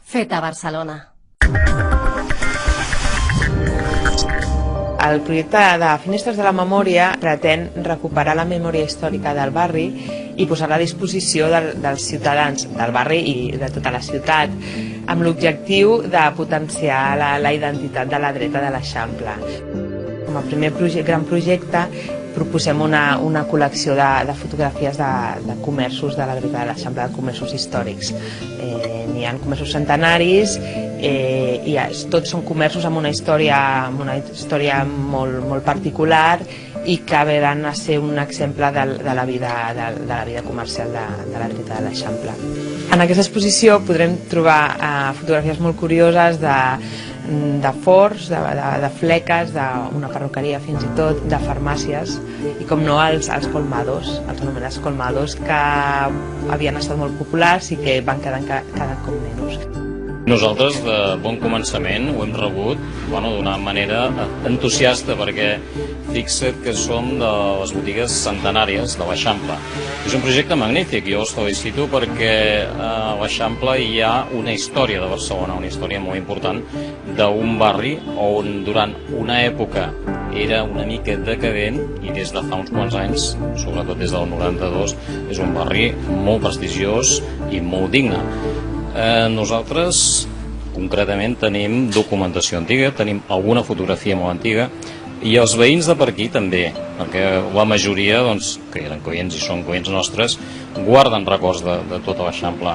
Fet a Barcelona. El projecte de Finestres de la Memòria pretén recuperar la memòria històrica del barri i posar-la a disposició dels ciutadans del barri i de tota la ciutat, amb l'objectiu de potenciar la identitat de la dreta de l'Eixample. Com a primer gran projecte proposem una col·lecció de fotografies de comerços de la dreta de l'Eixample, de comerços històrics. N'hi ha comerços centenaris i tots són comerços amb una història molt particular i que venen a ser un exemple de la vida comercial de la dreta de l'Eixample. En aquesta exposició podrem trobar fotografies molt curioses de forns, de fleques, d'una perruqueria fins i tot, de farmàcies i com no els colmados, els anomenats colmados, que havien estat molt populars i que van quedant cada cop menys. Nosaltres de bon començament ho hem rebut d'una manera entusiasta perquè fixa't que som de les botigues centenàries de l'Eixample. És un projecte magnífic, jo els felicito perquè a l'Eixample hi ha una història de Barcelona, una història molt important d'un barri on durant una època era una mica decadent i des de fa uns quants anys, sobretot des del 92, és un barri molt prestigiós i molt digne. Nosaltres concretament tenim documentació antiga, tenim alguna fotografia molt antiga i els veïns de per aquí també, perquè la majoria, que eren clients i són clients nostres, guarden records de tota l'Eixample.